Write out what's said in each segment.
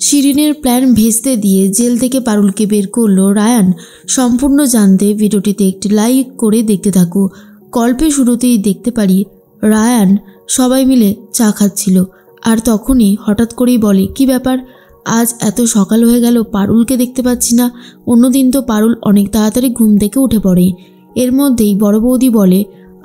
শিরিনের plan ভেস্তে দিয়ে jail থেকে পারুলকে বের করলো রায়ান। সম্পূর্ণ জানতে ভিডিওটিতে একটি লাইক করে দেখতে থাকো। গল্পের শুরুতেই দেখতে পারি রায়ান সবাই মিলে চা খাচ্ছিল, আর তখনই হঠাৎ করেই বলে, কি ব্যাপার, আজ এত সকাল হয়ে গেল, পারুলকে দেখতে পাচ্ছি না। অন্যদিন তো পারুল অনেক তাড়াতাড়ি ঘুম থেকে উঠে পড়ে। এর মধ্যেই বড় বৌদি বলে,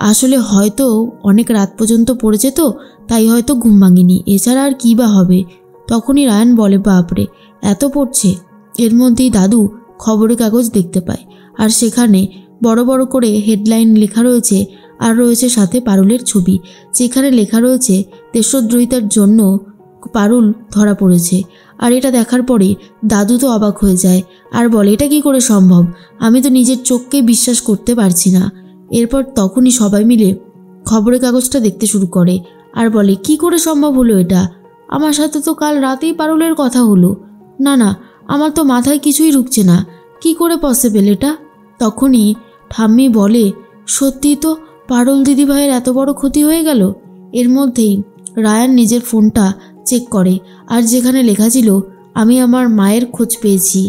আসলে হয়তো অনেক রাত পর্যন্ত পড়েছে তো, তাই হয়তো ঘুম ভাঙেনি, এছাড়া আর কী বা হবে। তখনই রায়ান বলে, বাপরে এত পড়ছে। এর মধ্যেই দাদু খবরের কাগজ দেখতে পায়, আর সেখানে বড় বড় করে হেডলাইন লেখা রয়েছে, আর রয়েছে সাথে পারুলের ছবি, যেখানে লেখা রয়েছে দেশদ্রোহিতার জন্য পারুল ধরা পড়েছে। আর এটা দেখার পরে দাদু তো অবাক হয়ে যায় আর বলে, এটা কি করে সম্ভব, আমি তো নিজের চোখকে বিশ্বাস করতে পারছি না। এরপর তখনই সবাই মিলে খবরের কাগজটা দেখতে শুরু করে আর বলে, কি করে সম্ভব হলো এটা, আমার সাথে তো কাল রাতেই পারুলের কথা হলো, না না, আমার তো মাথায় কিছুই ঢুকছে না, কি করে পসিবল এটা। তখনই ঠাম্মি বলে, সত্যি তো, পারুল দিদিভাইয়ের এত বড় ক্ষতি হয়ে গেল। এর মধ্যেই রায়ান নিজের ফোনটা চেক করে, আর যেখানে লেখা ছিল, আমি আমার মায়ের খোঁজ পেয়েছি,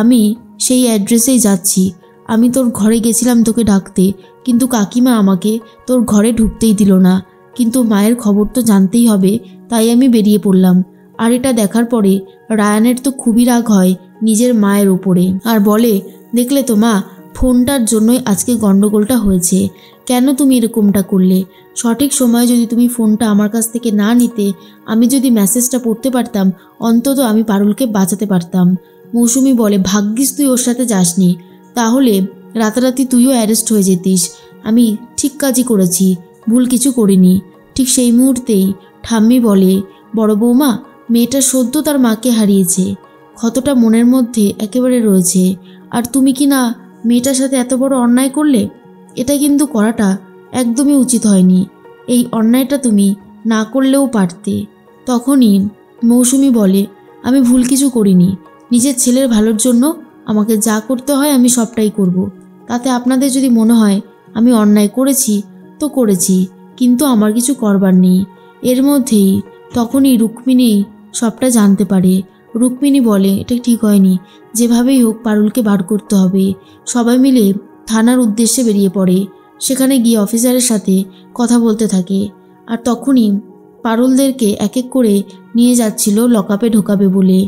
আমি সেই অ্যাড্রেসেই যাচ্ছি, আমি তোর ঘরে গেছিলাম তোকে ডাকতে, কিন্তু কাকিমা আমাকে তোর ঘরে ঢুকতেই দিল না, কিন্তু মায়ের খবর তো জানতেই হবে, তাই আমি বেরিয়ে পড়লাম। আর এটা দেখার পরে রায়ানের তো খুবই রাগ হয় নিজের মায়ের উপরে, আর বলে, দেখলে তো মা, ফোনটার জন্যই আজকে গন্ডগোলটা হয়েছে, কেন তুমি এরকমটা করলে, সঠিক সময়ে যদি তুমি ফোনটা আমার কাছ থেকে না নিতে, আমি যদি মেসেজটা পড়তে পারতাম, অন্তত আমি পারুলকে বাঁচাতে পারতাম। মৌসুমি বলে, ভাগ্যিস তুই ওর সাথে যাসনি, তাহলে রাতারাতি তুইও অ্যারেস্ট হয়ে যেতিস, আমি ঠিক কাজই করেছি, ভুল কিছু করিনি। ঠিক সেই মুহূর্তেই ঠাম্মি বলে, বড় বৌমা, মেয়েটা সদ্য তার মাকে হারিয়েছে, ক্ষতটা মনের মধ্যে একেবারে রয়েছে, আর তুমি কি না মেয়েটার সাথে এত বড় অন্যায় করলে, এটা কিন্তু করাটা একদমই উচিত হয়নি, এই অন্যায়টা তুমি না করলেও পারতে। তখনই মৌসুমি বলে, আমি ভুল কিছু করিনি, নিজের ছেলের ভালোর জন্য আমাকে যা করতে হয় আমি সবটাই করব, তাতে আপনাদের যদি মনে হয় আমি অন্যায় করেছি তো করেছি, কিন্তু আমার কিছু করবার নেই। এর মধ্যেই তখনই রুক্মিণী সবটা জানতে পারে। রুক্মিণী বলে, এটা ঠিক হয়নি, যেভাবেই হোক পারুলকে বার করতে হবে। সবাই মিলে থানার উদ্দেশ্যে বেরিয়ে পড়ে, সেখানে গিয়ে অফিসারের সাথে কথা বলতে থাকে। আর তখনই পারুলদেরকে এক এক করে নিয়ে যাচ্ছিল লকআপে ঢোকাবে বলে।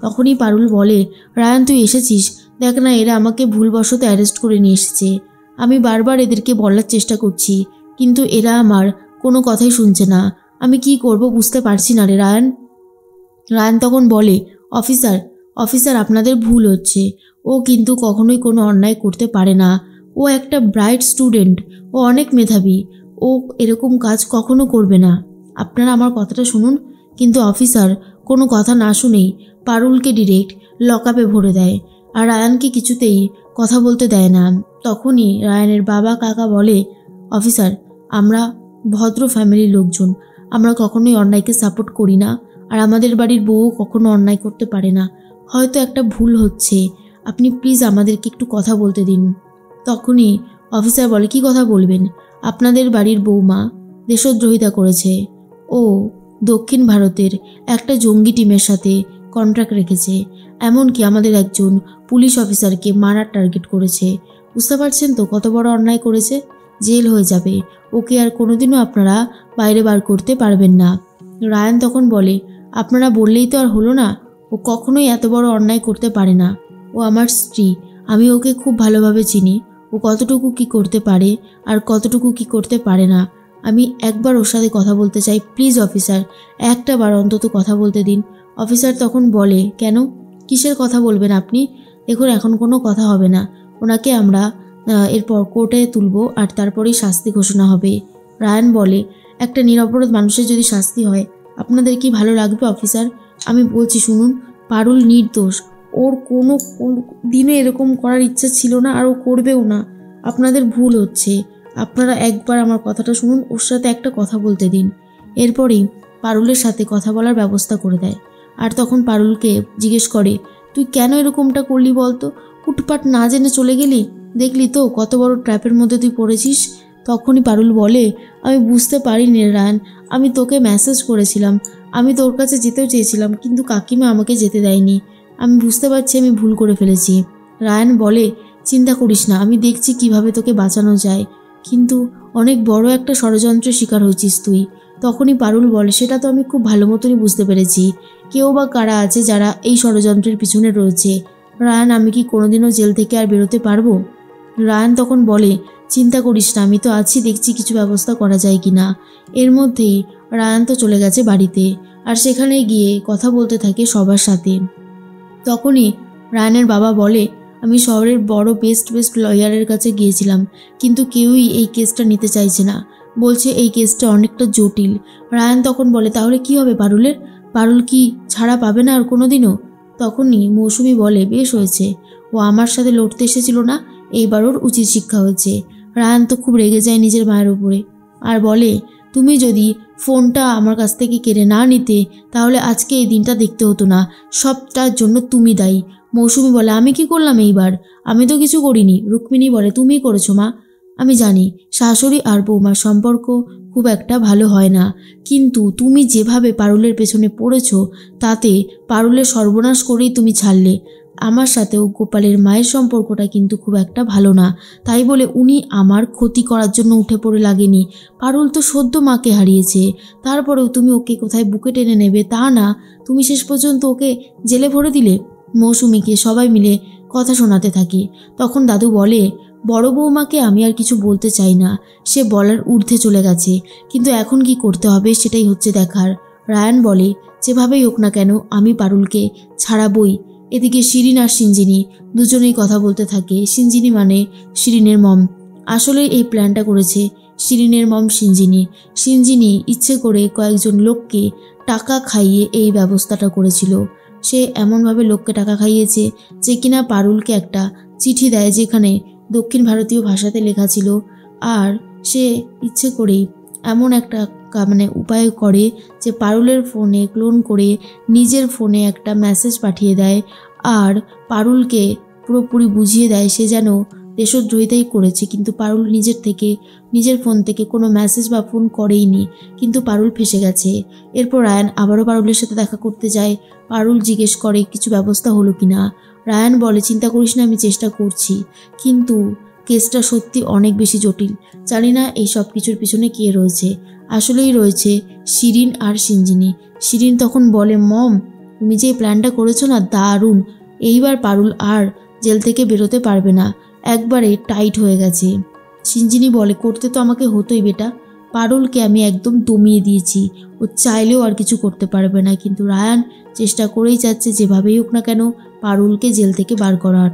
তখনই পারুল বলে, রায়ান তুই এসেছিস, দেখ না, এরা আমাকে ভুলবশত অ্যারেস্ট করে নিয়ে এসেছে, আমি বারবার এদেরকে বলার চেষ্টা করছি, কিন্তু এরা আমার কোনো কথাই শুনছে না, আমি কি করব বুঝতে পারছি না রে রায়ান। রায়ান তখন বলে, অফিসার অফিসার আপনাদের ভুল হচ্ছে, ও কিন্তু কখনোই কোনো অন্যায় করতে পারে না, ও একটা ব্রাইট স্টুডেন্ট, ও অনেক মেধাবী, ও এরকম কাজ কখনো করবে না, আপনারা আমার কথাটা শুনুন। কিন্তু অফিসার কোনো কথা না শুনেই পারুলকে ডিরেক্ট লকআপে ভরে দেয়, আর রায়ানকে কিছুতেই কথা বলতে দেয় না। তখনই রায়ানের বাবা কাকা বলে, অফিসার, আমরা ভদ্র ফ্যামিলির লোকজন, আমরা কখনোই অন্যায়কে সাপোর্ট করি না, আর আমাদের বাড়ির বউ কখনো অন্যায় করতে পারে না, হয়তো একটা ভুল হচ্ছে, আপনি প্লিজ আমাদেরকে একটু কথা বলতে দিন। তখনই অফিসার বলে, কি কথা বলবেন, আপনাদের বাড়ির বৌমা দেশদ্রোহিতা করেছে, ও দক্ষিণ ভারতের একটা জঙ্গি টিমের সাথে কন্ট্রাক্ট রেখেছে, এমনকি আমাদের একজন পুলিশ অফিসারকে মারার টার্গেট করেছে, বুঝতে পারছেন তো কত বড় অন্যায় করেছে, জেল হয়ে যাবে, ওকে আর কোনোদিনও আপনারা বাইরে বার করতে পারবেন না। রায়ান তখন বলে, আপনারা বললেই তো আর হলো না, ও কখনোই এত বড় অন্যায় করতে পারে না, ও আমার স্ত্রী, আমি ওকে খুব ভালোভাবে চিনি, ও কতটুকু কি করতে পারে আর কতটুকু কি করতে পারে না, আমি একবার ওর সাথে কথা বলতে চাই, প্লিজ অফিসার, একটা বার অন্তত কথা বলতে দিন। অফিসার তখন বলে, কেন, কিসের কথা বলবেন আপনি, দেখুন এখন কোনো কথা হবে না, ওনাকে আমরা এরপর কোর্টে তুলব, আর তারপরেই শাস্তি ঘোষণা হবে। রায়ান বলে, একটা নিরপরাধ মানুষের যদি শাস্তি হয় আপনাদের কি ভালো লাগবে অফিসার, আমি বলছি শুনুন, পারুল নির্দোষ, ওর কোনো দিনে এরকম করার ইচ্ছা ছিল না, আর ও করবেও না, আপনাদের ভুল হচ্ছে, আপনারা একবার আমার কথাটা শুনুন, ওর সাথে একটা কথা বলতে দিন। এরপরেই পারুলের সাথে কথা বলার ব্যবস্থা করে দেয়। আর তখন পারুলকে জিজ্ঞেস করে, তুই কেন এরকমটা করলি বলতো, হুটপাট না জেনে চলে গেলি, দেখলি তো কত বড় ট্র্যাপের মধ্যে তুই পড়েছিস। তখনই পারুল বলে, আমি বুঝতে পারিনি রায়ান, আমি তোকে মেসেজ করেছিলাম, আমি তোর কাছে যেতেও চেয়েছিলাম, কিন্তু কাকিমা আমাকে যেতে দেয়নি। আমি বুঝতে পারছি আমি ভুল করে ফেলেছি। রায়ান বলে, চিন্তা করিস না, আমি দেখছি কিভাবে তোকে বাঁচানো যায়। কিন্তু অনেক বড় একটা ষড়যন্ত্রের শিকার হয়েছিস তুই। তখনই পারুল বলে, সেটা তো আমি খুব ভালো মতনই বুঝতে পেরেছি। কেউ বা কারা আছে যারা এই ষড়যন্ত্রের পিছনে রয়েছে। রায়ান, আমি কি কোনোদিনও জেল থেকে আর বেরোতে পারবো? রায়ান তখন বলে, চিন্তা করিস না, আমি তো আছি, দেখছি কিছু ব্যবস্থা করা যায় কি না। এর মধ্যেই রায়ান তো চলে গেছে বাড়িতে, আর সেখানে গিয়ে কথা বলতে থাকে সবার সাথে। তখনই রায়ানের বাবা বলে, আমি শহরের বড় বেস্ট লয়ারের কাছে গিয়েছিলাম, কিন্তু কেউই এই কেসটা নিতে চাইছে না। বলছে এই কেসটা অনেকটা জটিল। রায়ান তখন বলে, তাহলে কি হবে পারুলের? পারুল কি ছাড়া পাবে না আর কোনোদিনও? তখনই মৌসুমি বলে, বেশ হয়েছে, ও আমার সাথে লড়তে এসেছিল না, এইবার ওর উচিত শিক্ষা হয়েছে। রায়ান তো খুব রেগে যায় নিজের মায়ের উপরে, আর বলে, তুমি যদি ফোনটা আমার কাছ থেকে কেড়ে না নিতে, তাহলে আজকে এই দিনটা দেখতে হতো না। সবটার জন্য তুমি দায়ী। মৌসুমি বলে, আমি কি করলাম এইবার? আমি তো কিছু করিনি। রুক্মিণী বলে, তুমিই করেছো মা। আমি জানি শাশুড়ি আর বৌমার সম্পর্ক খুব একটা ভালো হয় না, কিন্তু তুমি যেভাবে পারুলের পেছনে পড়েছো, তাতে পারুলের সর্বনাশ করেই তুমি ছাড়লে। আমার সাথেও গোপালের মায়ের সম্পর্কটা কিন্তু খুব একটা ভালো না, তাই বলে উনি আমার ক্ষতি করার জন্য উঠে পড়ে লাগেনি। পারুল তো সদ্য মাকে হারিয়েছে, তারপরেও তুমি ওকে কোথায় বুকে টেনে নেবে তা না, তুমি শেষ পর্যন্ত ওকে জেলে ভরে দিলে। মৌসুমিকে সবাই মিলে কথা শোনাতে থাকে। তখন দাদু বলে, বড় বৌমাকে আমি আর কিছু বলতে চাই না, সে বলার ঊর্ধ্বে চলে গেছে, কিন্তু এখন কি করতে হবে সেটাই হচ্ছে দেখার। রায়ান বলে, যেভাবেই হোক না কেন আমি পারুলকে ছাড়াবই। এদিকে শিরিন আর সিঞ্জিনি দুজনেই কথা বলতে থাকে। সিঞ্জিনি মানে শিরিনের মম। আসলে এই প্ল্যানটা করেছে শিরিনের মম সিঞ্জিনি। সিঞ্জিনি ইচ্ছে করে কয়েকজন লোককে টাকা খাইয়ে এই ব্যবস্থাটা করেছিল। সে এমনভাবে লোককে টাকা খাইয়েছে যে কিনা পারুলকে একটা চিঠি দেয় যেখানে দক্ষিণ ভারতীয় ভাষাতে লেখা ছিল, আর সে ইচ্ছে করেই এমন একটা উপায় করে যে পারুলের ফোনে ক্লোন করে নিজের ফোনে একটা মেসেজ পাঠিয়ে দেয়, আর পারুলকে পুরোপুরি বুঝিয়ে দেয় সে যেন দেশদ্রোহিতাই করেছে, কিন্তু পারুল নিজের ফোন থেকে কোনো মেসেজ বা ফোন করেইনি, কিন্তু পারুল ফেসে গেছে। এরপর রায়ান আবারও পারুলের সাথে দেখা করতে যায়। পারুল জিজ্ঞেস করে কিছু ব্যবস্থা হলো কিনা। রায়ান বলে, চিন্তা করিস না, আমি চেষ্টা করছি, কিন্তু কেসটা সত্যি অনেক বেশি জটিল। জানি না এই সব কিছুর পিছনে কে রয়েছে। আসলেই রয়েছে শিরিন আর সিঞ্জিনি। শিরিন তখন বলে, মম, তুমি যে প্ল্যানটা করেছো না, দারুণ। এইবার পারুল আর জেল থেকে বেরোতে পারবে না, একবারে টাইট হয়ে গেছে। সিঞ্জিনি বলে, করতে তো আমাকে হতোই বেটা, পারুলকে আমি একদম দমিয়ে দিয়েছি, ও চাইলেও আর কিছু করতে পারবে না। কিন্তু রায়ান চেষ্টা করেই যাচ্ছে যেভাবেই হোক না কেন পারুলকে জেল থেকে বার করার।